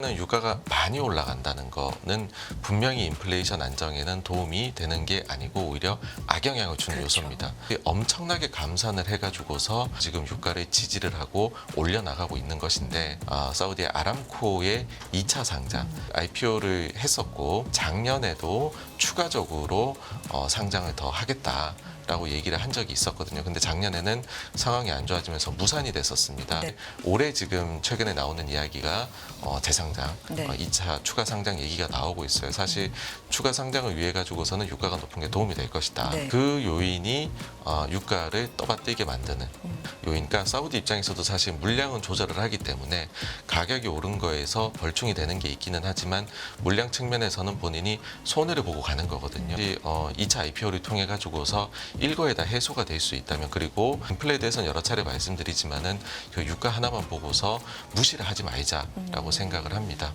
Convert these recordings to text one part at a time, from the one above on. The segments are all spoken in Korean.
유가가 많이 올라간다는 거는 분명히 인플레이션 안정에는 도움이 되는 게 아니고 오히려 악영향을 주는 그렇죠. 요소입니다. 엄청나게 감산을 해가지고서 지금 유가를 지지를 하고 올려나가고 있는 것인데 사우디 아람코의 2차 상장 IPO를 했었고 작년에도 추가적으로 상장을 더 하겠다. 라고 얘기를 한 적이 있었거든요. 근데 작년에는 상황이 안 좋아지면서 무산이 됐었습니다. 네. 올해 지금 최근에 나오는 이야기가 재상장, 네. 2차 추가 상장 얘기가 나오고 있어요. 사실 추가 상장을 위해 가지고서는 유가가 높은 게 도움이 될 것이다. 네. 그 요인이 유가를 떠받들게 만드는 요인이니까 사우디 입장에서도 사실 물량은 조절을 하기 때문에 가격이 오른 거에서 벌충이 되는 게 있기는 하지만 물량 측면에서는 본인이 손해를 보고 가는 거거든요. 2차 IPO를 통해 가지고서 일거에 다 해소가 될 수 있다면, 그리고 인플레에 대해서는 여러 차례 말씀드리지만은 그 유가 하나만 보고서 무시를 하지 말자라고 생각을 합니다.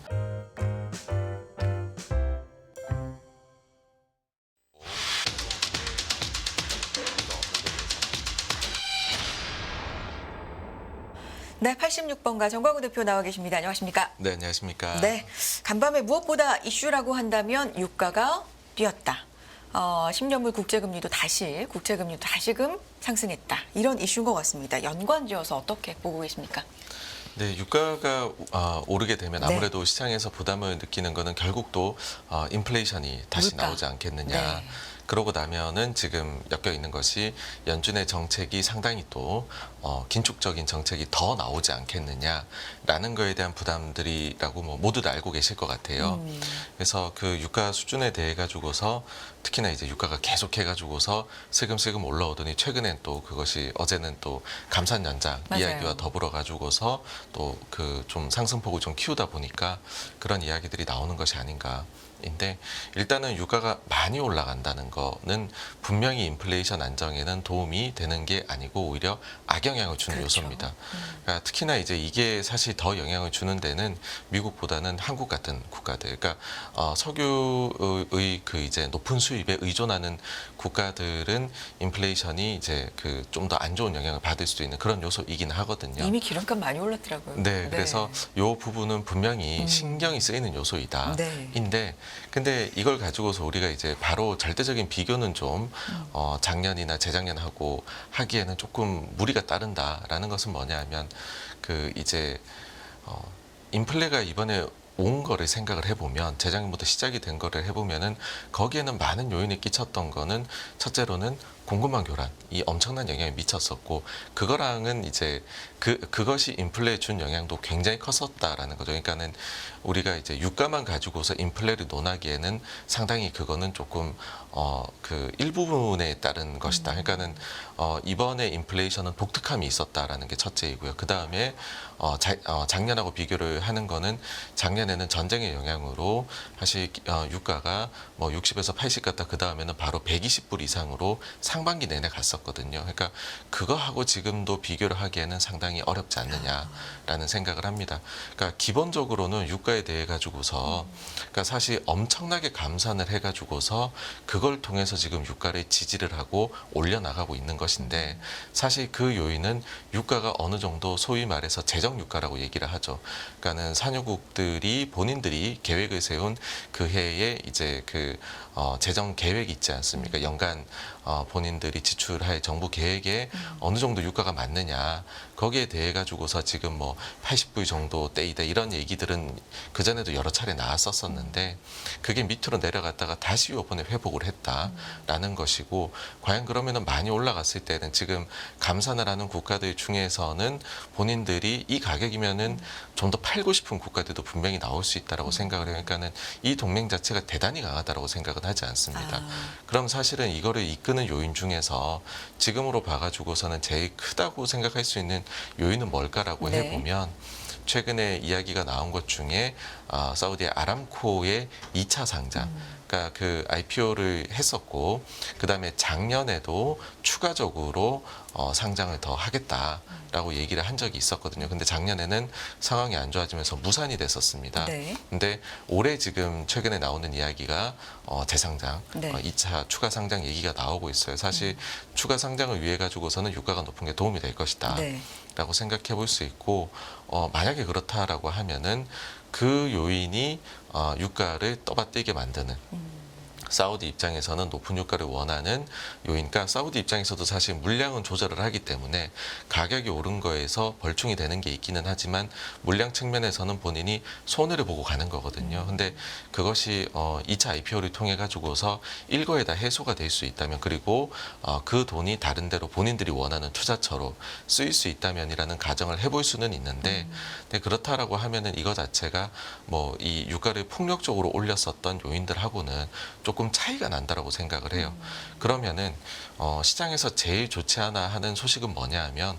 네, 86번가 정광훈 대표 나와 계십니다. 안녕하십니까? 네, 안녕하십니까? 네, 간밤에 무엇보다 이슈라고 한다면 유가가 뛰었다. 10년물 국제금리도 다시금 상승했다. 이런 이슈인 것 같습니다. 연관지어서 어떻게 보고 계십니까? 네, 유가가 오르게 되면 네. 아무래도 시장에서 부담을 느끼는 거는 결국 또 인플레이션이 다시 물가. 나오지 않겠느냐. 네. 그러고 나면은 지금 엮여 있는 것이 연준의 정책이 상당히 또 긴축적인 정책이 더 나오지 않겠느냐라는 거에 대한 부담들이라고 뭐 모두 다 알고 계실 것 같아요. 그래서 그 유가 수준에 대해 가지고서 특히나 이제 유가가 계속해 가지고서 슬금슬금 올라오더니 최근엔 또 그것이 어제는 또 감산 연장 맞아요. 이야기와 더불어 가지고서 또 그 좀 상승폭을 좀 키우다 보니까 그런 이야기들이 나오는 것이 아닌가. 인데 일단은 유가가 많이 올라간다는 거는 분명히 인플레이션 안정에는 도움이 되는 게 아니고 오히려 악영향을 주는 그렇죠. 요소입니다. 그러니까 특히나 이제 이게 사실 더 영향을 주는 데는 미국보다는 한국 같은 국가들, 그러니까 석유의 그 이제 높은 수입에 의존하는 국가들은 인플레이션이 이제 그 좀 더 안 좋은 영향을 받을 수도 있는 그런 요소이긴 하거든요. 이미 기름값 많이 올랐더라고요. 네, 그래서 요 부분은 분명히 신경이 쓰이는 요소이다. 네. 인데, 근데 이걸 가지고서 우리가 이제 바로 절대적인 비교는 좀 작년이나 재작년하고 하기에는 조금 무리가 따른다라는 것은 뭐냐 하면 그 이제 인플레가 이번에 온 거를 생각을 해보면 재작년부터 시작이 된 거를 해보면은 거기에는 많은 요인을 끼쳤던 거는 첫째로는 공급망 교란이 엄청난 영향을 미쳤었고 그거랑은 이제 그것이 인플레에 준 영향도 굉장히 컸었다라는 거죠. 그러니까는 우리가 이제 유가만 가지고서 인플레를 논하기에는 상당히 그거는 조금 그 일부분에 따른 것이다. 그러니까는 이번에 인플레이션은 독특함이 있었다라는 게 첫째이고요. 그 다음에 작년하고 비교를 하는 거는 작년에는 전쟁의 영향으로 사실 유가가 뭐 60에서 80 갔다 그 다음에는 바로 120불 이상으로 상반기 내내 갔었거든요. 그러니까 그거하고 지금도 비교를 하기에는 상당히 어렵지 않느냐라는 생각을 합니다. 그러니까 기본적으로는 유가에 대해 가지고서 그러니까 사실 엄청나게 감산을 해 가지고서 그걸 통해서 지금 유가를 지지를 하고 올려나가고 있는 것인데 사실 그 요인은 유가가 어느 정도 소위 말해서 재정 유가라고 얘기를 하죠. 그러니까는 산유국들이 본인들이 계획을 세운 그 해에 이제 그 재정 계획이 있지 않습니까? 연간 본인들이 지출할 정부 계획에 어느 정도 유가가 맞느냐 거기에 대해 가지고서 지금 뭐 80불 정도 때이다 이런 얘기들은 그 전에도 여러 차례 나왔었었는데 그게 밑으로 내려갔다가 다시 이번에 회복을 했다라는 것이고 과연 그러면은 많이 올라갔을 때는 지금 감산을 하는 국가들 중에서는 본인들이 이 가격이면은 좀 더 팔고 싶은 국가들도 분명히 나올 수 있다라고 생각을 해요. 그러니까는 이 동맹 자체가 대단히 강하다라고 생각은 하지 않습니다. 그럼 사실은 이거를 이끄는 요인 중에서 지금으로 봐가지고서는 제일 크다고 생각할 수 있는 요인은 뭘까라고 네. 해보면 최근에 이야기가 나온 것 중에 사우디 아람코의 2차 상장, 그러니까 그 IPO를 했었고 그 다음에 작년에도 추가적으로 상장을 더 하겠다라고 얘기를 한 적이 있었거든요. 근데 작년에는 상황이 안 좋아지면서 무산이 됐었습니다. 네. 근데 올해 지금 최근에 나오는 이야기가 재상장, 네. 2차 추가 상장 얘기가 나오고 있어요. 사실 추가 상장을 위해 가지고서는 유가가 높은 게 도움이 될 것이다. 네. 라고 생각해 볼 수 있고 만약에 그렇다라고 하면은 그 요인이 유가를 떠받들게 만드는 사우디 입장에서는 높은 유가를 원하는 요인과 사우디 입장에서도 사실 물량은 조절을 하기 때문에 가격이 오른 거에서 벌충이 되는 게 있기는 하지만 물량 측면에서는 본인이 손해를 보고 가는 거거든요. 근데 그것이 2차 IPO를 통해 가지고서 일거에 다 해소가 될 수 있다면 그리고 그 돈이 다른 데로 본인들이 원하는 투자처로 쓰일 수 있다면이라는 가정을 해볼 수는 있는데 근데 그렇다라고 하면은 이거 자체가 뭐 이 유가를 폭력적으로 올렸었던 요인들하고는 조금 차이가 난다라고 생각을 해요. 그러면은 시장에서 제일 좋지 않아 하는 소식은 뭐냐 하면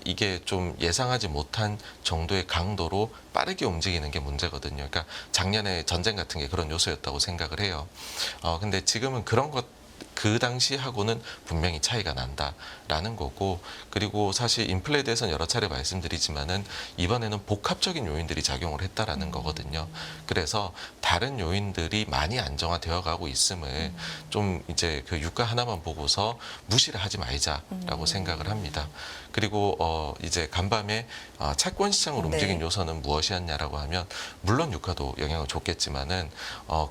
이게 좀 예상하지 못한 정도의 강도로 빠르게 움직이는 게 문제거든요. 그러니까 작년에 전쟁 같은 게 그런 요소였다고 생각을 해요. 근데 지금은 그런 것 그 당시하고는 분명히 차이가 난다라는 거고 그리고 사실 인플레에 대해서는 여러 차례 말씀드리지만은 이번에는 복합적인 요인들이 작용을 했다라는 거거든요. 그래서 다른 요인들이 많이 안정화되어 가고 있음을 좀 이제 그 유가 하나만 보고서 무시를 하지 말자라고 생각을 합니다. 그리고 이제 간밤에 채권 시장으로 네. 움직인 요소는 무엇이었냐라고 하면 물론 유가도 영향을 줬겠지만은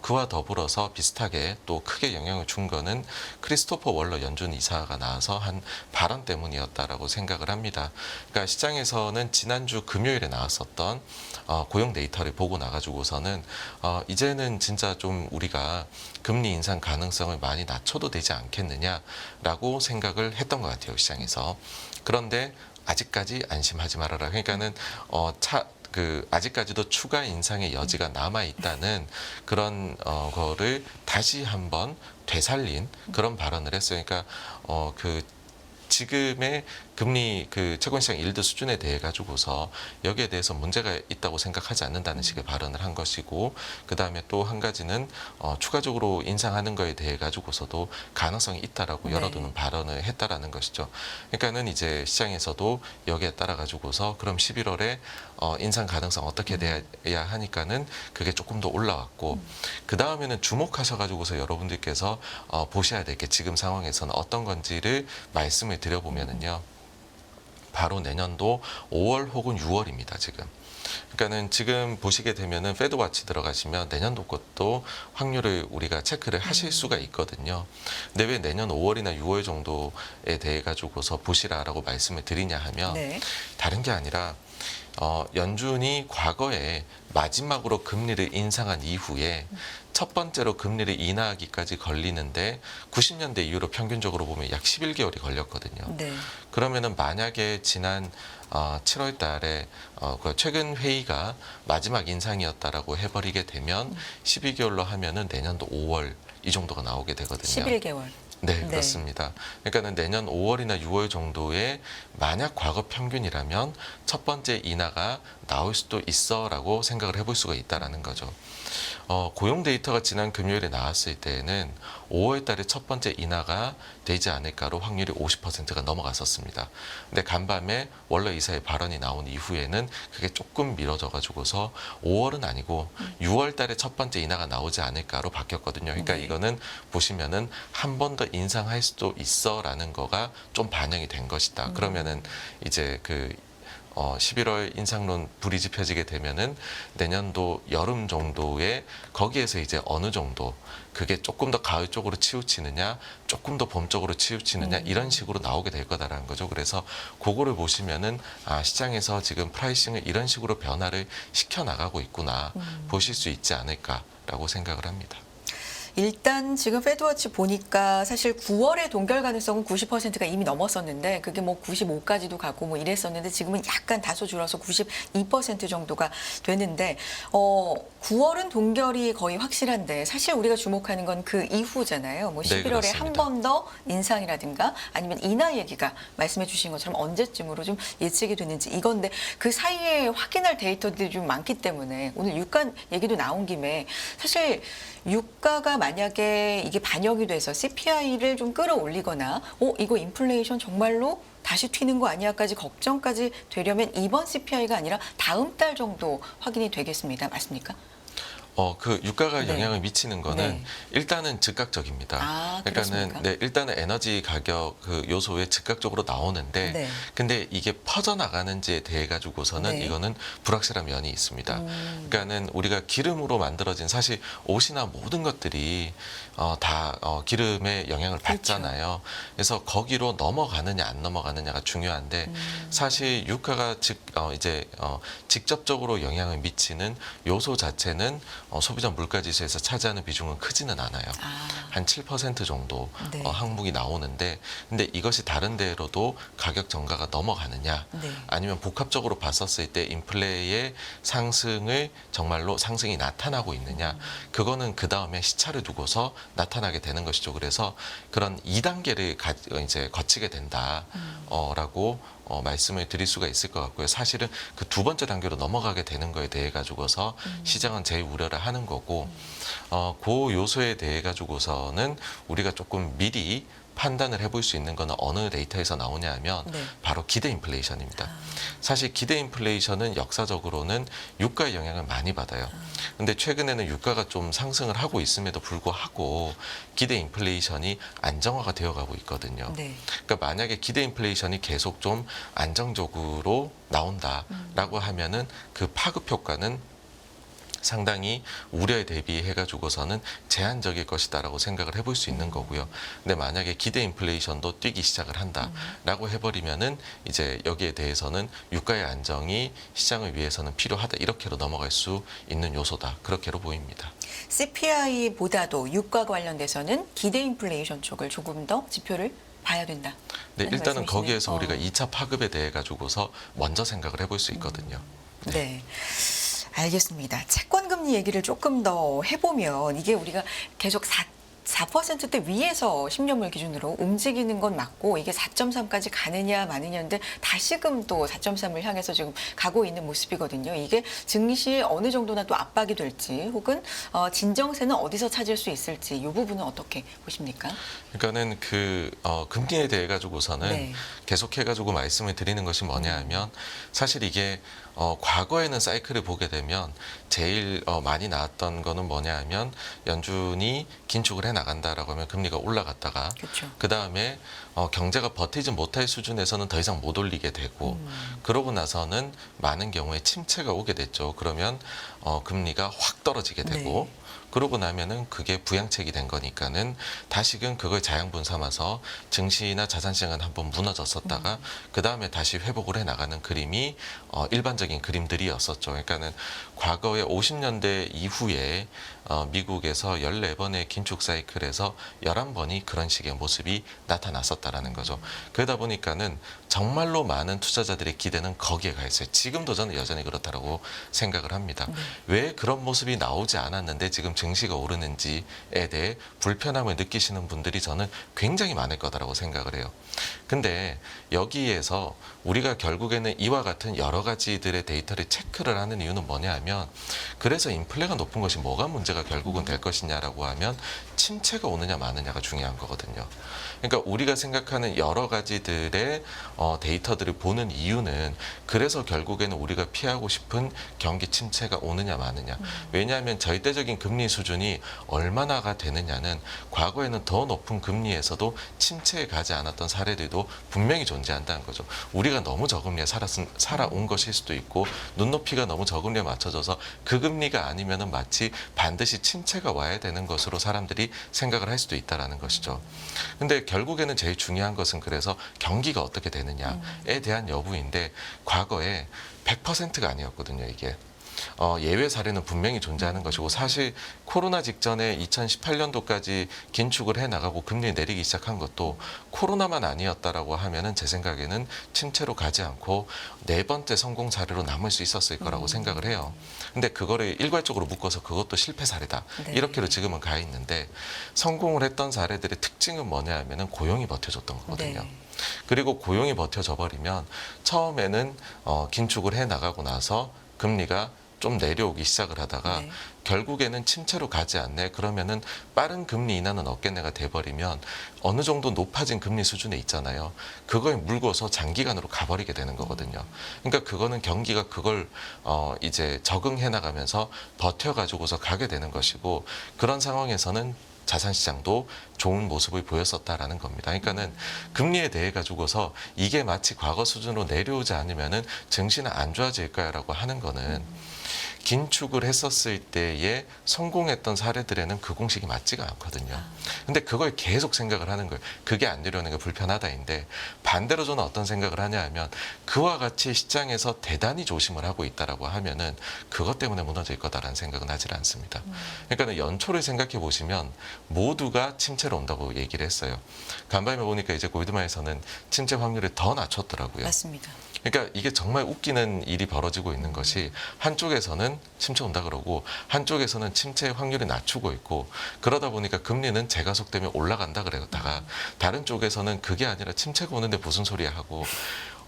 그와 더불어서 비슷하게 또 크게 영향을 준 거는 크리스토퍼 월러 연준 이사가 나와서 한 발언 때문이었다라고 생각을 합니다. 그러니까 시장에서는 지난주 금요일에 나왔었던 고용 데이터를 보고 나가지고서는 이제는 진짜 좀 우리가 금리 인상 가능성을 많이 낮춰도 되지 않겠느냐라고 생각을 했던 것 같아요, 시장에서. 그런데 아직까지 안심하지 말아라. 그러니까는 아직까지도 추가 인상의 여지가 남아 있다는 그런 거를 다시 한번 되살린 그런 발언을 했어요. 그러니까 지금의 금리 채권시장 일드 수준에 대해 가지고서 여기에 대해서 문제가 있다고 생각하지 않는다는 식의 발언을 한 것이고 그 다음에 또 한 가지는 추가적으로 인상하는 거에 대해 가지고서도 가능성이 있다라고 열어두는 발언을 했다라는 것이죠. 그러니까는 이제 시장에서도 여기에 따라 가지고서 그럼 11월에 인상 가능성 어떻게 돼야 하니까는 그게 조금 더 올라왔고 그 다음에는 주목하셔 가지고서 여러분들께서 보셔야 될 게 지금 상황에서는 어떤 건지를 말씀을 드려보면은요. 바로 내년도 5월 혹은 6월입니다, 지금. 그러니까는 지금 보시게 되면은 패드워치 들어가시면 내년도 것도 확률을 우리가 체크를 하실 수가 있거든요. 근데 왜 내년 5월이나 6월 정도에 대해 가지고서 보시라라고 말씀을 드리냐 하면 네. 다른 게 아니라 연준이 과거에 마지막으로 금리를 인상한 이후에 첫 번째로 금리를 인하하기까지 걸리는데 90년대 이후로 평균적으로 보면 약 11개월이 걸렸거든요. 네. 그러면은 만약에 지난 7월 달에 그 최근 회의가 마지막 인상이었다라고 해버리게 되면 12개월로 하면은 내년도 5월 이 정도가 나오게 되거든요. 11개월. 네, 그렇습니다. 그러니까는 내년 5월이나 6월 정도에 만약 과거 평균이라면 첫 번째 인하가 나올 수도 있어라고 생각을 해볼 수가 있다라는 거죠. 고용 데이터가 지난 금요일에 나왔을 때에는 5월 달에 첫 번째 인하가 되지 않을까로 확률이 50%가 넘어갔었습니다. 근데 간밤에 월러 이사의 발언이 나온 이후에는 그게 조금 미뤄져 가지고서 5월은 아니고 6월 달에 첫 번째 인하가 나오지 않을까로 바뀌었거든요. 그러니까 네. 이거는 보시면은 한 번 더 인상할 수도 있어라는 거가 좀 반영이 된 것이다. 그러면은 이제 11월 인상론 불이 지펴지게 되면은 내년도 여름 정도에 거기에서 이제 어느 정도 그게 조금 더 가을 쪽으로 치우치느냐 조금 더 봄 쪽으로 치우치느냐 이런 식으로 나오게 될 거다라는 거죠. 그래서 그거를 보시면은 시장에서 지금 프라이싱을 이런 식으로 변화를 시켜 나가고 있구나 보실 수 있지 않을까라고 생각을 합니다. 일단 지금 패드워치 보니까 사실 9월의 동결 가능성은 90%가 이미 넘었었는데 그게 뭐 95까지도 가고 뭐 이랬었는데 지금은 약간 다소 줄어서 92% 정도가 되는데 9월은 동결이 거의 확실한데 사실 우리가 주목하는 건 그 이후잖아요. 뭐 네, 11월에 한 그렇습니다. 번 더 인상이라든가 아니면 인하 얘기가 말씀해 주신 것처럼 언제쯤으로 좀 예측이 되는지 이건데 그 사이에 확인할 데이터들이 좀 많기 때문에 오늘 유가 얘기도 나온 김에 사실 유가가 만약에 이게 반영이 돼서 CPI를 좀 끌어올리거나 이거 인플레이션 정말로 다시 튀는 거 아니야까지 걱정까지 되려면 이번 CPI가 아니라 다음 달 정도 확인이 되겠습니다. 맞습니까? 그 유가가 네. 영향을 미치는 거는 네. 일단은 즉각적입니다. 아, 그러니까는 그렇습니까? 네, 일단은 에너지 가격 그 요소에 즉각적으로 나오는데 네. 근데 이게 퍼져나가는지에 대해 가지고서는 네. 이거는 불확실한 면이 있습니다. 그러니까는 우리가 기름으로 만들어진 사실 옷이나 모든 것들이 다 기름의 영향을 그렇죠. 받잖아요. 그래서 거기로 넘어가느냐 안 넘어가느냐가 중요한데 사실 유가가 직접적으로 영향을 미치는 요소 자체는 소비자 물가지수에서 차지하는 비중은 크지는 않아요. 아, 한 7% 정도 네. 항목이 나오는데 근데 이것이 다른 데로도 가격 전가가 넘어가느냐 네. 아니면 복합적으로 봤었을 때 인플레의 상승을 정말로 상승이 나타나고 있느냐 그거는 그 다음에 시차를 두고서 나타나게 되는 것이죠. 그래서 그런 2단계를 이제 거치게 된다라고 말씀을 드릴 수가 있을 것 같고요. 사실은 그 두 번째 단계로 넘어가게 되는 거에 대해 가지고서 시장은 제일 우려를 하는 거고 그 요소에 대해 가지고서는 우리가 조금 미리 판단을 해볼 수 있는 거는 어느 데이터에서 나오냐 하면 네. 바로 기대 인플레이션입니다. 사실 기대 인플레이션은 역사적으로는 유가의 영향을 많이 받아요. 근데 최근에는 유가가 좀 상승을 하고 있음에도 불구하고 기대 인플레이션이 안정화가 되어가고 있거든요. 네. 그러니까 만약에 기대 인플레이션이 계속 좀 안정적으로 나온다라고 하면은 그 파급 효과는 상당히 우려에 대비해 가지고서는 제한적일 것이다라고 생각을 해볼 수 있는 거고요. 근데 만약에 기대 인플레이션도 뛰기 시작을 한다라고 해버리면은 이제 여기에 대해서는 유가의 안정이 시장을 위해서는 필요하다 이렇게로 넘어갈 수 있는 요소다 그렇게로 보입니다. CPI보다도 유가 관련돼서는 기대 인플레이션 쪽을 조금 더 지표를 봐야 된다. 네, 하는 일단은 말씀이시네요. 거기에서 우리가 2차 파급에 대해 가지고서 먼저 생각을 해볼 수 있거든요. 네. 알겠습니다. 채권 금리 얘기를 조금 더 해보면 이게 우리가 계속 4%대 위에서 10년물 기준으로 움직이는 건 맞고 이게 4.3까지 가느냐 마느냐인데 다시금 또 4.3을 향해서 지금 가고 있는 모습이거든요. 이게 증시에 어느 정도나 또 압박이 될지 혹은 진정세는 어디서 찾을 수 있을지 이 부분은 어떻게 보십니까? 그러니까는 그 금리에 대해 가지고서는 네. 계속해 가지고 말씀을 드리는 것이 뭐냐 하면 사실 이게 과거에는 사이클을 보게 되면 제일 많이 나왔던 거는 뭐냐 하면 연준이 긴축을 해 나간다라고 하면 금리가 올라갔다가 그렇죠. 그 다음에 경제가 버티지 못할 수준에서는 더 이상 못 올리게 되고 그러고 나서는 많은 경우에 침체가 오게 됐죠. 그러면 금리가 확 떨어지게 되고 네. 그러고 나면은 그게 부양책이 된 거니까는 다시금 그걸 자양분 삼아서 증시나 자산시장은 한번 무너졌었다가 그 다음에 다시 회복을 해 나가는 그림이 일반적인 그림들이었었죠. 그러니까는 과거에 50년대 이후에 미국에서 14번의 긴축 사이클에서 11번이 그런 식의 모습이 나타났었다라는 거죠. 그러다 보니까는 정말로 많은 투자자들의 기대는 거기에 가 있어요. 지금도 저는 여전히 그렇다고 생각을 합니다. 왜 그런 모습이 나오지 않았는데 지금 증시가 오르는지에 대해 불편함을 느끼시는 분들이 저는 굉장히 많을 거다라고 생각을 해요. 근데 여기에서 우리가 결국에는 이와 같은 여러 가지들의 데이터를 체크를 하는 이유는 뭐냐 하면 그래서 인플레가 높은 것이 뭐가 문제가 결국은 될 것이냐라고 하면 침체가 오느냐 마느냐가 중요한 거거든요. 그러니까 우리가 생각하는 여러 가지들의 데이터들을 보는 이유는 그래서 결국에는 우리가 피하고 싶은 경기 침체가 오느냐 마느냐. 왜냐하면 절대적인 금리 수준이 얼마나가 되느냐는 과거에는 더 높은 금리에서도 침체에 가지 않았던 사례들도 분명히 존재한다는 거죠. 우리가 너무 저금리에 살아온 것일 수도 있고 눈높이가 너무 저금리에 맞춰져서 그 금리가 아니면은 마치 반드시 침체가 와야 되는 것으로 사람들이 생각을 할 수도 있다라는 것이죠. 근데 결국에는 제일 중요한 것은 그래서 경기가 어떻게 되느냐에 대한 여부인데 과거에 100%가 아니었거든요, 이게. 예외 사례는 분명히 존재하는 것이고 사실 코로나 직전에 2018년도까지 긴축을 해 나가고 금리 내리기 시작한 것도 코로나만 아니었다라고 하면은 제 생각에는 침체로 가지 않고 네 번째 성공 사례로 남을 수 있었을 거라고 생각을 해요. 근데 그거를 일괄적으로 묶어서 그것도 실패 사례다. 네. 이렇게로 지금은 가 있는데 성공을 했던 사례들의 특징은 뭐냐 하면은 고용이 버텨줬던 거거든요. 네. 그리고 고용이 버텨져 버리면 처음에는 긴축을 해 나가고 나서 금리가 좀 내려오기 시작을 하다가 네. 결국에는 침체로 가지 않네. 그러면은 빠른 금리 인하는 없겠네가 돼버리면 어느 정도 높아진 금리 수준에 있잖아요. 그거에 물고서 장기간으로 가버리게 되는 거거든요. 그러니까 그거는 경기가 그걸 이제 적응해 나가면서 버텨가지고서 가게 되는 것이고, 그런 상황에서는 자산시장도 좋은 모습을 보였었다라는 겁니다. 그러니까는 금리에 대해 가지고서 이게 마치 과거 수준으로 내려오지 않으면은 증시는 안 좋아질까요라고 하는 거는 긴축을 했었을 때에 성공했던 사례들에는 그 공식이 맞지가 않거든요. 근데 그걸 계속 생각을 하는 거예요. 그게 안 되려는 게 불편하다인데, 반대로 저는 어떤 생각을 하냐 하면 그와 같이 시장에서 대단히 조심을 하고 있다라고 하면은 그것 때문에 무너질 거다라는 생각은 하질 않습니다. 그러니까 연초를 생각해 보시면 모두가 침체로 온다고 얘기를 했어요. 간밤에 보니까 이제 골드만에서는 침체 확률을 더 낮췄더라고요. 맞습니다. 그러니까 이게 정말 웃기는 일이 벌어지고 있는 것이, 한쪽에서는 침체 온다 그러고 한쪽에서는 침체 확률이 낮추고 있고, 그러다 보니까 금리는 재가속되면 올라간다 그러다가 다른 쪽에서는 그게 아니라 침체가 오는데 무슨 소리야 하고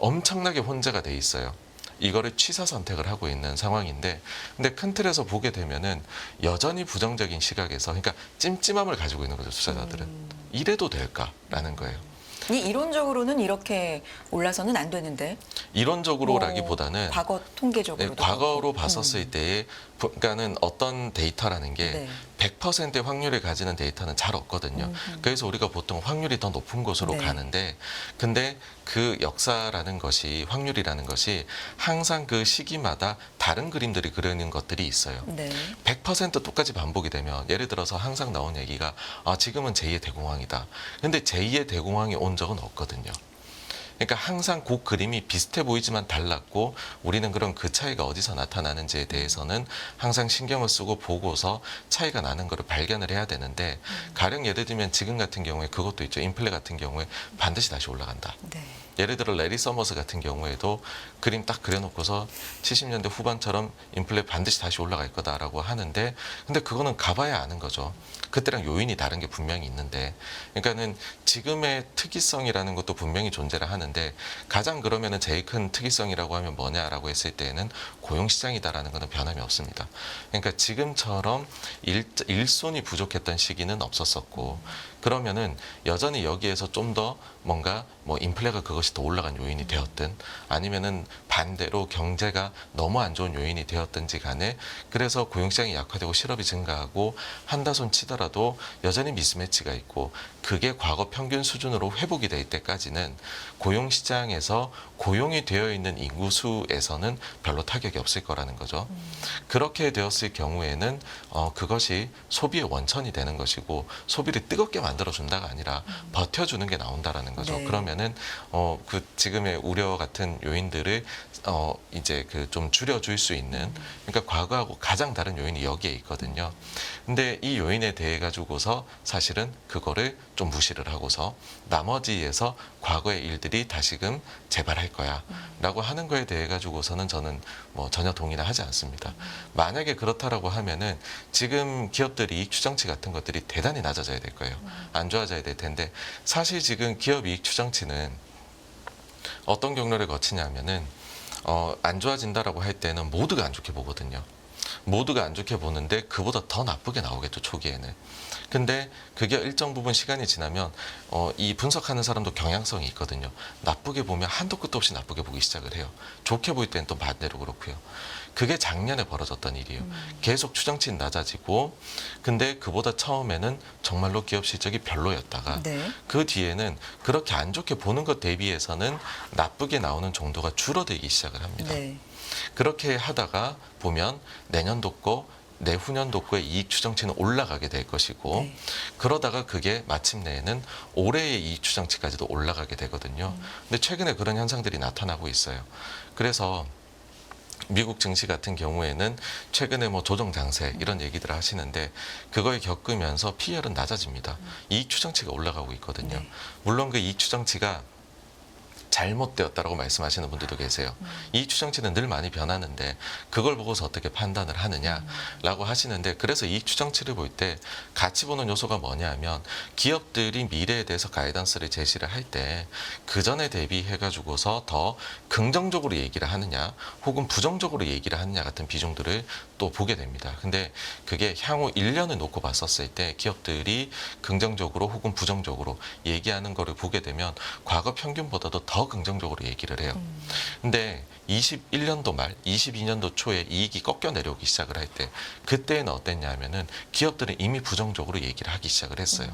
엄청나게 혼재가 돼 있어요. 이거를 취사 선택을 하고 있는 상황인데, 근데 큰 틀에서 보게 되면은 여전히 부정적인 시각에서, 그러니까 찜찜함을 가지고 있는 거죠, 투자자들은. 이래도 될까라는 거예요. 이 이론적으로는 이렇게 올라서는 안 되는데. 이론적으로라기보다는 과거 통계적으로. 네, 과거로 봤었을 때에, 그러니까는 어떤 데이터라는 게 네. 100%의 확률을 가지는 데이터는 잘 없거든요. 그래서 우리가 보통 확률이 더 높은 곳으로 네. 가는데, 근데 그 역사라는 것이, 확률이라는 것이 항상 그 시기마다 다른 그림들이 그리는 것들이 있어요. 네. 100% 똑같이 반복이 되면, 예를 들어서 항상 나온 얘기가 지금은 제2의 대공황이다. 근데 제2의 대공황이 온 적은 없거든요. 그러니까 항상 그 그림이 비슷해 보이지만 달랐고, 우리는 그럼 그 차이가 어디서 나타나는지에 대해서는 항상 신경을 쓰고 보고서 차이가 나는 것을 발견을 해야 되는데, 가령 예를 들면 지금 같은 경우에 그것도 있죠. 인플레 같은 경우에 반드시 다시 올라간다. 네. 예를 들어 레리 서머스 같은 경우에도 그림 딱 그려놓고서 70년대 후반처럼 인플레 반드시 다시 올라갈 거다라고 하는데, 근데 그거는 가봐야 아는 거죠. 그때랑 요인이 다른 게 분명히 있는데, 그러니까는 지금의 특이성이라는 것도 분명히 존재를 하는데, 가장 그러면은 제일 큰 특이성이라고 하면 뭐냐라고 했을 때에는 고용시장이다라는 것은 변함이 없습니다. 그러니까 지금처럼 일손이 부족했던 시기는 없었었고, 그러면은 여전히 여기에서 좀 더 뭔가 인플레가 그것이 더 올라간 요인이 되었든, 아니면은 반대로 경제가 너무 안 좋은 요인이 되었든지 간에, 그래서 고용시장이 약화되고 실업이 증가하고 한다손 치더라도 여전히 미스매치가 있고, 그게 과거 평균 수준으로 회복이 될 때까지는 고용시장에서 고용이 되어 있는 인구수에서는 별로 타격이 없을 거라는 거죠. 그렇게 되었을 경우에는 그것이 소비의 원천이 되는 것이고, 소비를 뜨겁게 만들어준다가 아니라 버텨주는 게 나온다라는 거죠. 네. 그러면은 그 지금의 우려 같은 요인들을 이제 그 좀 줄여줄 수 있는, 그러니까 과거하고 가장 다른 요인이 여기에 있거든요. 근데 이 요인에 대해 가지고서 사실은 그거를 좀 무시를 하고서 나머지에서 과거의 일들이 다시금 재발할 거야 라고 하는 거에 대해 가지고서는 저는 전혀 동의는 하지 않습니다. 만약에 그렇다라고 하면은 지금 기업들이 이익 추정치 같은 것들이 대단히 낮아져야 될 거예요. 안 좋아져야 될 텐데, 사실 지금 기업 이익 추정치는 어떤 경로를 거치냐면은 안 좋아진다라고 할 때는 모두가 안 좋게 보거든요. 모두가 안 좋게 보는데 그보다 더 나쁘게 나오겠죠, 초기에는. 근데 그게 일정 부분 시간이 지나면 이 분석하는 사람도 경향성이 있거든요. 나쁘게 보면 한도 끝도 없이 나쁘게 보기 시작을 해요. 좋게 보일 때는 또 반대로 그렇고요. 그게 작년에 벌어졌던 일이에요. 계속 추정치는 낮아지고, 근데 그보다 처음에는 정말로 기업 실적이 별로였다가 네. 그 뒤에는 그렇게 안 좋게 보는 것 대비해서는 나쁘게 나오는 정도가 줄어들기 시작을 합니다. 네. 그렇게 하다가 보면 내년도 거, 내후년도 거의 이익 추정치는 올라가게 될 것이고, 네. 그러다가 그게 마침내에는 올해의 이익 추정치까지도 올라가게 되거든요. 근데 최근에 그런 현상들이 나타나고 있어요. 그래서 미국 증시 같은 경우에는 최근에 조정 장세 이런 얘기들을 하시는데, 그걸 겪으면서 PER은 낮아집니다. 이익 추정치가 올라가고 있거든요. 네. 물론 그 이익 추정치가 잘못되었다라고 말씀하시는 분들도 계세요. 이익 추정치는 늘 많이 변하는데 그걸 보고서 어떻게 판단을 하느냐라고 하시는데, 그래서 이익 추정치를 볼 때 같이 보는 요소가 뭐냐 하면 기업들이 미래에 대해서 가이던스를 제시를 할 때 그 전에 대비해 가지고서 더 긍정적으로 얘기를 하느냐 혹은 부정적으로 얘기를 하느냐 같은 비중들을 또 보게 됩니다. 근데 그게 향후 1년을 놓고 봤었을 때 기업들이 긍정적으로 혹은 부정적으로 얘기하는 거를 보게 되면 과거 평균보다도 더 긍정적으로 얘기를 해요. 근데 21년도 말, 22년도 초에 이익이 꺾여 내려오기 시작을 할 때 그때는 어땠냐 하면은 기업들은 이미 부정적으로 얘기를 하기 시작을 했어요.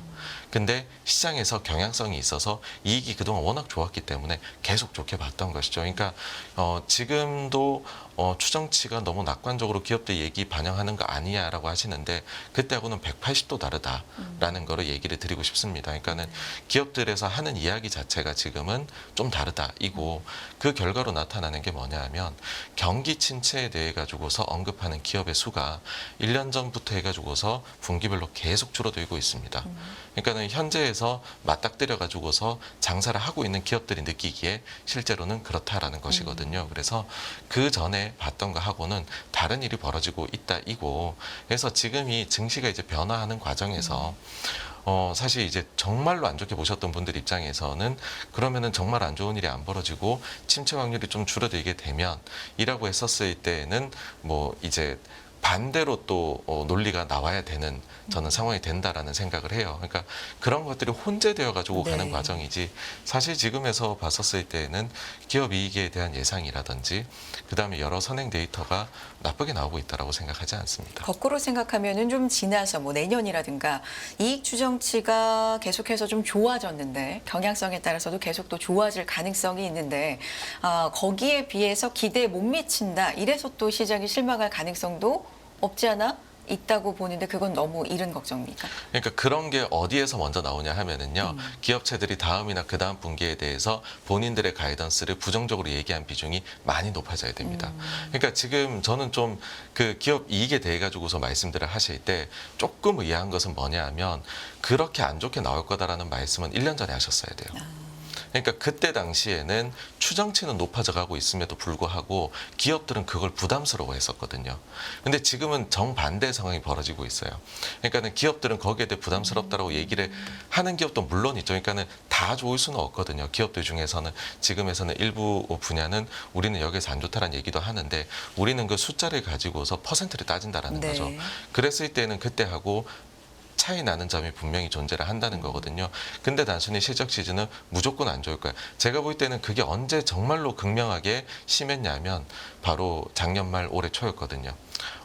근데 시장에서 경향성이 있어서 이익이 그동안 워낙 좋았기 때문에 계속 좋게 봤던 것이죠. 그러니까 지금도 추정치가 너무 낙관적으로 기업들 얘기 반영하는 거 아니야라고 하시는데 그때하고는 180도 다르다라는 거를 얘기를 드리고 싶습니다. 그러니까는 기업들에서 하는 이야기 자체가 지금은 좀 다르다 이고, 그 결과로 나타나는 게 뭐냐 하면 경기 침체에 대해 가지고서 언급하는 기업의 수가 1년 전부터 해가지고서 분기별로 계속 줄어들고 있습니다. 그러니까는 현재에서 맞닥뜨려 가지고서 장사를 하고 있는 기업들이 느끼기에 실제로는 그렇다라는 것이거든요. 그래서 그 전에 봤던 거하고는 다른 일이 벌어지고 있다 이고, 그래서 지금 이 증시가 이제 변화하는 과정에서 사실 이제 정말로 안 좋게 보셨던 분들 입장에서는 그러면은 정말 안 좋은 일이 안 벌어지고 침체 확률이 좀 줄어들게 되면 이라고 했었을 때는 뭐 이제 반대로 또 논리가 나와야 되는 저는 상황이 된다라는 생각을 해요. 그러니까 그런 것들이 혼재되어 가지고 가는 과정이지, 사실 지금에서 봤었을 때는 기업 이익에 대한 예상이라든지 그다음에 여러 선행 데이터가 나쁘게 나오고 있다라고 생각하지 않습니다. 거꾸로 생각하면은 좀 지나서 뭐 내년이라든가 이익 추정치가 계속해서 좀 좋아졌는데 경향성에 따라서도 계속 또 좋아질 가능성이 있는데 거기에 비해서 기대에 못 미친다. 이래서 또 시장이 실망할 가능성도 없지 않아 있다고 보는데 그건 너무 이른 걱정입니까? 그러니까 그런 게 어디에서 먼저 나오냐 하면은요, 기업체들이 다음이나 그 다음 분기에 대해서 본인들의 가이던스를 부정적으로 얘기한 비중이 많이 높아져야 됩니다. 그러니까 지금 저는 좀 그 기업 이익에 대해 가지고서 말씀들을 하실 때 조금 의아한 것은 뭐냐 하면 그렇게 안 좋게 나올 거다라는 말씀은 1년 전에 하셨어야 돼요. 그러니까 그때 당시에는 추정치는 높아져 가고 있음에도 불구하고 기업들은 그걸 부담스러워 했었거든요. 근데 지금은 정반대 상황이 벌어지고 있어요. 그러니까는 기업들은 거기에 대해 부담스럽다라고 얘기를 하는 기업도 물론 있죠. 그러니까는 다 좋을 수는 없거든요. 기업들 중에서는 지금에서는 일부 분야는 우리는 여기서 안 좋다라는 얘기도 하는데 우리는 그 숫자를 가지고서 퍼센트를 따진다라는 거죠. 그랬을 때는 그때하고 차이 나는 점이 분명히 존재를 한다는 거거든요. 근데 단순히 실적 시즌은 무조건 안 좋을 거야. 제가 볼 때는 그게 언제 정말로 극명하게 심했냐면 바로 작년 말 올해 초였거든요.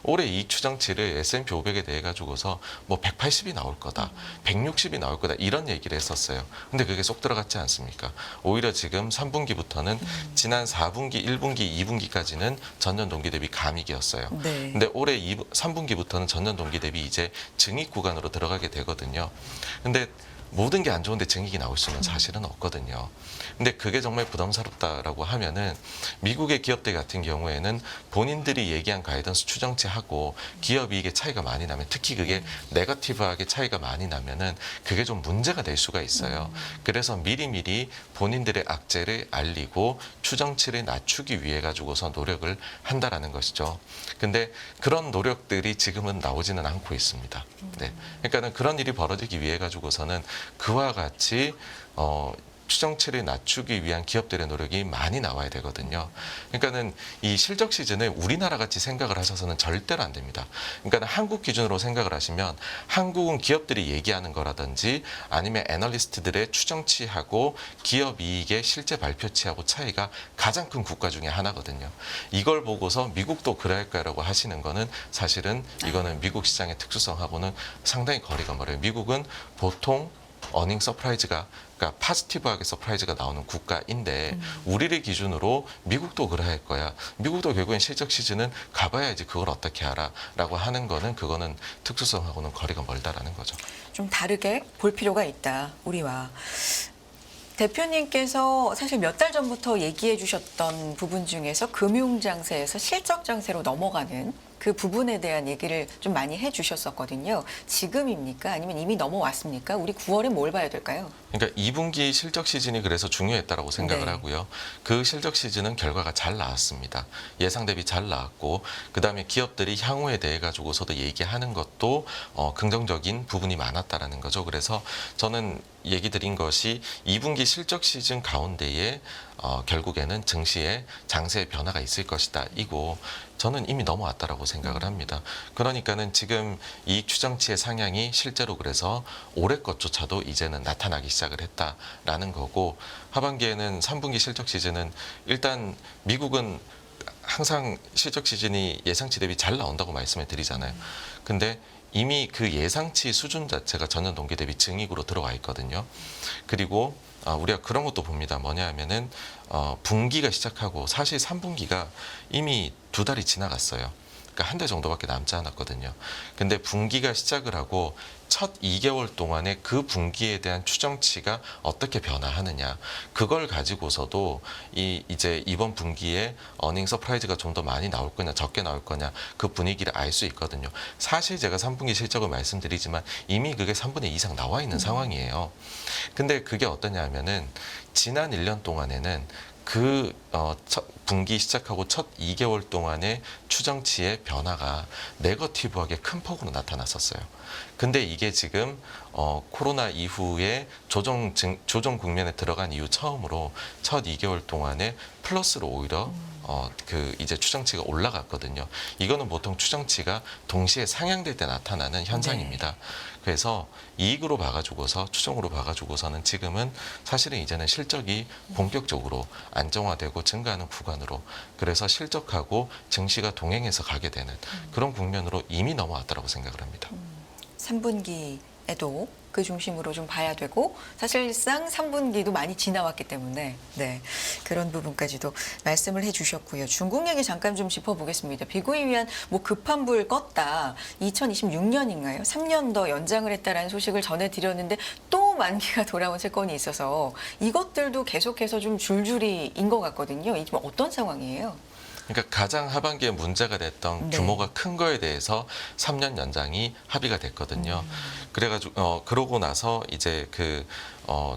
올해 이익 추정치를 S&P 500에 대해 가지고서 뭐 180이 나올 거다, 160이 나올 거다 이런 얘기를 했었어요. 근데 그게 쏙 들어갔지 않습니까? 오히려 지금 3분기부터는 지난 4분기, 1분기, 2분기까지는 전년 동기 대비 감익이었어요. 근데 올해 3분기부터는 전년 동기 대비 이제 증익 구간으로 들어가게 되거든요. 근데 모든 게 안 좋은데 증익이 나올 수는 사실은 없거든요. 근데 그게 정말 부담스럽다라고 하면은 미국의 기업들 같은 경우에는 본인들이 얘기한 가이던스 추정치하고 기업 이익의 차이가 많이 나면, 특히 그게 네거티브하게 차이가 많이 나면은 그게 좀 문제가 될 수가 있어요. 그래서 미리미리 본인들의 악재를 알리고 추정치를 낮추기 위해 가지고서 노력을 한다라는 것이죠. 근데 그런 노력들이 지금은 나오지는 않고 있습니다. 네. 그러니까는 그런 일이 벌어지기 위해 가지고서는 그와 같이 추정치를 낮추기 위한 기업들의 노력이 많이 나와야 되거든요. 그러니까는 이 실적 시즌을 우리나라 같이 생각을 하셔서는 절대로 안 됩니다. 그러니까 한국 기준으로 생각을 하시면 한국은 기업들이 얘기하는 거라든지 아니면 애널리스트들의 추정치하고 기업 이익의 실제 발표치하고 차이가 가장 큰 국가 중에 하나거든요. 이걸 보고서 미국도 그럴까라고 하시는 거는 사실은 이거는 미국 시장의 특수성하고는 상당히 거리가 멀어요. 미국은 보통 어닝 서프라이즈가, 그러니까 파지티브하게 서프라이즈가 나오는 국가인데 우리를 기준으로 미국도 그래 할 거야. 미국도 결국엔 실적 시즌은 가봐야지 그걸 어떻게 알아라고 하는 거는 그거는 특수성하고는 거리가 멀다라는 거죠. 좀 다르게 볼 필요가 있다, 우리와. 대표님께서 사실 몇 달 전부터 얘기해 주셨던 부분 중에서 금융장세에서 실적장세로 넘어가는 그 부분에 대한 얘기를 좀 많이 해주셨었거든요. 지금입니까? 아니면 이미 넘어왔습니까? 우리 9월에 뭘 봐야 될까요? 그러니까 2분기 실적 시즌이 그래서 중요했다라고 생각을 네. 하고요. 그 실적 시즌은 결과가 잘 나왔습니다. 예상 대비 잘 나왔고 그다음에 기업들이 향후에 대해 가지고서도 얘기하는 것도 긍정적인 부분이 많았다라는 거죠. 그래서 저는 얘기 드린 것이 2분기 실적 시즌 가운데에 결국에는 증시에 장세의 변화가 있을 것이다. 이고 저는 이미 넘어왔다라고 생각을 합니다. 그러니까는 지금 이익 추정치의 상향이 실제로 그래서 올해 것조차도 이제는 나타나기 시작을 했다라는 거고 하반기에는 3분기 실적 시즌은 일단 미국은 항상 실적 시즌이 예상치 대비 잘 나온다고 말씀을 드리잖아요. 근데 이미 그 예상치 수준 자체가 전년 동기 대비 증익으로 들어와 있거든요. 그리고 우리가 그런 것도 봅니다. 뭐냐 하면은 분기가 시작하고 사실 3분기가 이미 2달이 지나갔어요. 그러니까 한 달 정도밖에 남지 않았거든요. 근데 분기가 시작을 하고 첫 2개월 동안에 그 분기에 대한 추정치가 어떻게 변화하느냐 그걸 가지고서도 이제 이번 분기에 어닝 서프라이즈가 좀 더 많이 나올 거냐 적게 나올 거냐 그 분위기를 알 수 있거든요. 사실 제가 3분기 실적을 말씀드리지만 이미 그게 3분의 2 이상 나와 있는 상황이에요. 근데 그게 어떠냐 하면은 지난 1년 동안에는 첫 분기 시작하고 첫 2개월 동안의 추정치의 변화가 네거티브하게 큰 폭으로 나타났었어요. 근데 이게 지금 코로나 이후에 조정 국면에 들어간 이후 처음으로 첫 2개월 동안에 플러스로 오히려 이제 추정치가 올라갔거든요. 이거는 보통 추정치가 동시에 상향될 때 나타나는 현상입니다. 그래서 이익으로 봐가지고서 추정으로 봐가지고서는 지금은 사실은 이제는 실적이 본격적으로 안정화되고 증가하는 구간으로 그래서 실적하고 증시가 동행해서 가게 되는 그런 국면으로 이미 넘어왔다고 생각을 합니다. 3분기에도 그 중심으로 좀 봐야 되고 사실상 3분기도 많이 지나왔기 때문에 네, 그런 부분까지도 말씀을 해주셨고요. 중국 얘기 잠깐 좀 짚어보겠습니다. 비구에 위한 뭐 급한 불 껐다. 2026년인가요? 3년 더 연장을 했다라는 소식을 전해드렸는데 또 만기가 돌아온 채권이 있어서 이것들도 계속해서 좀 줄줄이인 것 같거든요. 이게 지금 어떤 상황이에요? 그러니까 가장 하반기에 문제가 됐던 네. 규모가 큰 거에 대해서 3년 연장이 합의가 됐거든요. 그래가지고 그러고 나서 이제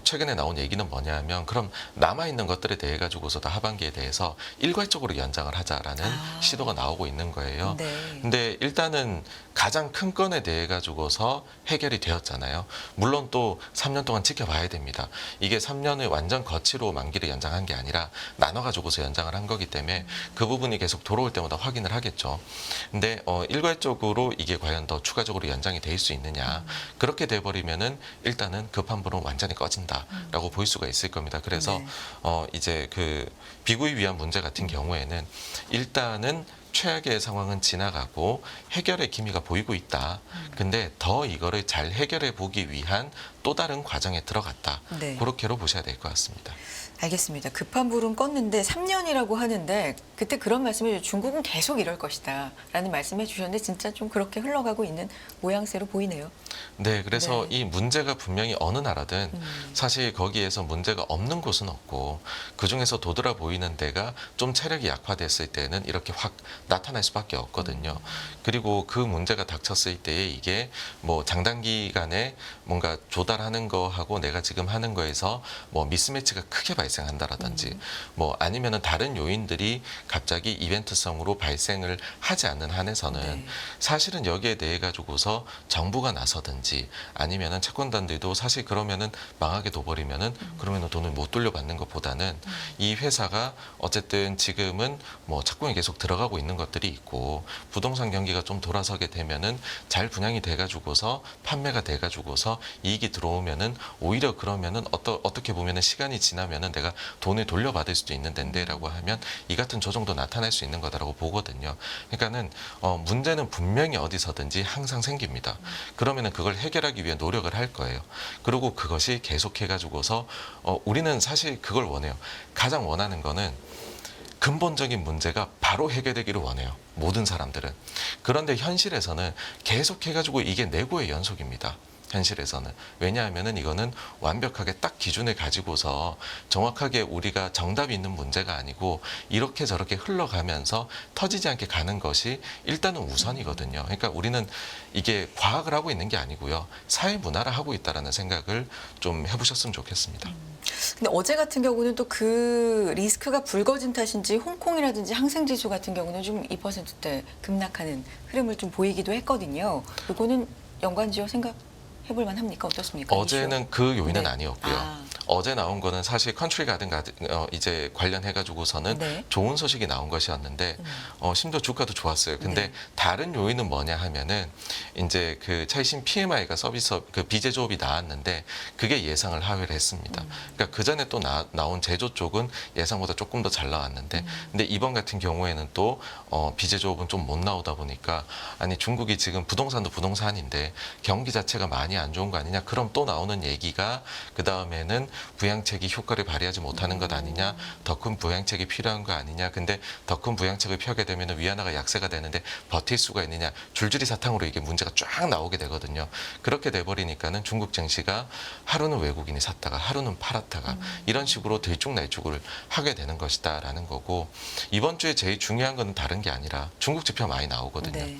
최근에 나온 얘기는 뭐냐면 그럼 남아 있는 것들에 대해 가지고서도 하반기에 대해서 일괄적으로 연장을 하자라는 시도가 나오고 있는 거예요. 네. 근데 일단은 가장 큰 건에 대해 가지고서 해결이 되었잖아요. 물론 또 3년 동안 지켜봐야 됩니다. 이게 3년을 완전 거치로 만기를 연장한 게 아니라 나눠 가지고서 연장을 한 거기 때문에 그 부분이 계속 돌아올 때마다 확인을 하겠죠. 근데 일괄적으로 이게 과연 더 추가적으로 연장이 될 수 있느냐. 그렇게 돼 버리면은 일단은 급한 불은 완전히 꺼진다라고 볼 수가 있을 겁니다. 그래서 네. 이제 비구에 위한 문제 같은 경우에는 일단은 최악의 상황은 지나가고 해결의 기미가 보이고 있다. 근데 더 이거를 잘 해결해 보기 위한 또 다른 과정에 들어갔다. 네. 그렇게로 보셔야 될 것 같습니다. 알겠습니다. 급한 불은 껐는데 3년이라고 하는데 그때 그런 말씀을 중국은 계속 이럴 것이다 라는 말씀해 주셨는데 진짜 좀 그렇게 흘러가고 있는 모양새로 보이네요. 네, 그래서 네. 이 문제가 분명히 어느 나라든 사실 거기에서 문제가 없는 곳은 없고 그중에서 도드라 보이는 데가 좀 체력이 약화됐을 때는 이렇게 확 나타날 수밖에 없거든요. 그리고 그 문제가 닥쳤을 때에 이게 뭐 장단기간에 뭔가 조달하는 거하고 내가 지금 하는 거에서 뭐 미스매치가 크게 발생한다라든지 뭐 아니면은 다른 요인들이 갑자기 이벤트성으로 발생을 하지 않는 한에서는 네. 사실은 여기에 대해 가지고서 정부가 나서든지 아니면은 채권단들도 사실 그러면은 망하게 둬버리면은 그러면은 돈을 못 돌려받는 것보다는 이 회사가 어쨌든 지금은 뭐 착공이 계속 들어가고 있는 것들이 있고 부동산 경기가 좀 돌아서게 되면은 잘 분양이 돼가지고서 판매가 돼가지고서 이익이 들어오면은 오히려 그러면은 어떻게 보면은 시간이 지나면은 내가 돈을 돌려받을 수도 있는 데인데라고 하면 이 같은 조정도 나타날 수 있는 거다라고 보거든요. 그러니까는 문제는 분명히 어디서든지 항상 생깁니다. 그러면은 그걸 해결하기 위해 노력을 할 거예요. 그리고 그것이 계속해가지고서 우리는 사실 그걸 원해요. 가장 원하는 거는 근본적인 문제가 바로 해결되기를 원해요. 모든 사람들은. 그런데 현실에서는 계속해가지고 이게 내고의 연속입니다. 현실에서는. 왜냐하면은 이거는 완벽하게 딱 기준을 가지고서 정확하게 우리가 정답이 있는 문제가 아니고 이렇게 저렇게 흘러가면서 터지지 않게 가는 것이 일단은 우선이거든요. 그러니까 우리는 이게 과학을 하고 있는 게 아니고요. 사회 문화를 하고 있다라는 생각을 좀 해보셨으면 좋겠습니다. 근데 어제 같은 경우는 또 그 리스크가 불거진 탓인지 홍콩이라든지 항생지수 같은 경우는 좀 2%대 급락하는 흐름을 좀 보이기도 했거든요. 이거는 연관지어 생각해볼 만합니까? 어떻습니까? 어제는 그 요인은 네. 아니었고요. 아. 어제 나온 거는 사실 컨트리 가든 이제 관련해 가지고서는 네. 좋은 소식이 나온 것이었는데 심지어 주가도 좋았어요. 근데 네. 다른 요인은 뭐냐 하면은 이제 그 최신 PMI가 서비스 그 비제조업이 나왔는데 그게 예상을 하회를 했습니다. 그러니까 그 전에 또 나온 제조 쪽은 예상보다 조금 더 잘 나왔는데 근데 이번 같은 경우에는 또 비제조업은 좀 못 나오다 보니까 아니 중국이 지금 부동산도 부동산인데 경기 자체가 많이 안 좋은 거 아니냐? 그럼 또 나오는 얘기가 그 다음에는 부양책이 효과를 발휘하지 못하는 것 아니냐, 더 큰 부양책이 필요한 거 아니냐, 근데 더 큰 부양책을 펴게 되면 위안화가 약세가 되는데 버틸 수가 있느냐, 줄줄이 사탕으로 이게 문제가 쫙 나오게 되거든요. 그렇게 돼버리니까는 중국 증시가 하루는 외국인이 샀다가 하루는 팔았다가 이런 식으로 들쭉날쭉을 하게 되는 것이다라는 거고, 이번 주에 제일 중요한 건 다른 게 아니라 중국 지표 많이 나오거든요. 네.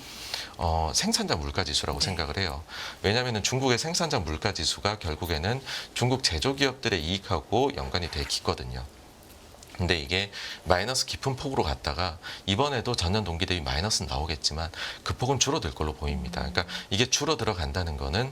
생산자 물가지수라고 네. 생각을 해요. 왜냐하면 중국의 생산자 물가지수가 결국에는 중국 제조기업들의 이익하고 연관이 되게 깊거든요. 근데 이게 마이너스 깊은 폭으로 갔다가 이번에도 전년 동기 대비 마이너스 나오겠지만 그 폭은 줄어들 걸로 보입니다. 그러니까 이게 줄어들어 간다는 거는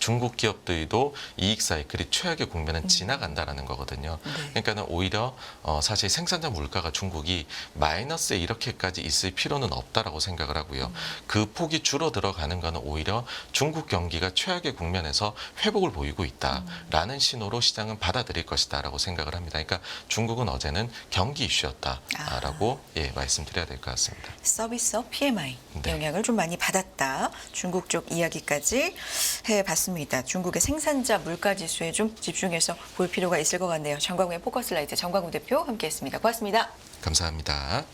중국 기업들도 이익 사이클이 최악의 국면은 지나간다라는 거거든요. 네. 그러니까는 오히려 사실 생산자 물가가 중국이 마이너스에 이렇게까지 있을 필요는 없다라고 생각을 하고요. 그 폭이 줄어들어 가는 거는 오히려 중국 경기가 최악의 국면에서 회복을 보이고 있다라는 신호로 시장은 받아들일 것이다라고 생각을 합니다. 그러니까 중국은 어제는 경기 이슈였다라고 말씀드려야 될 것 같습니다. 서비스업 PMI 네. 영향을 좀 많이 받았다. 중국 쪽 이야기까지 해봤습니다. 중국의 생산자 물가 지수에 좀 집중해서 볼 필요가 있을 것 같네요. 정광훈의 포커스라이트 정광훈 대표 함께했습니다. 고맙습니다. 감사합니다.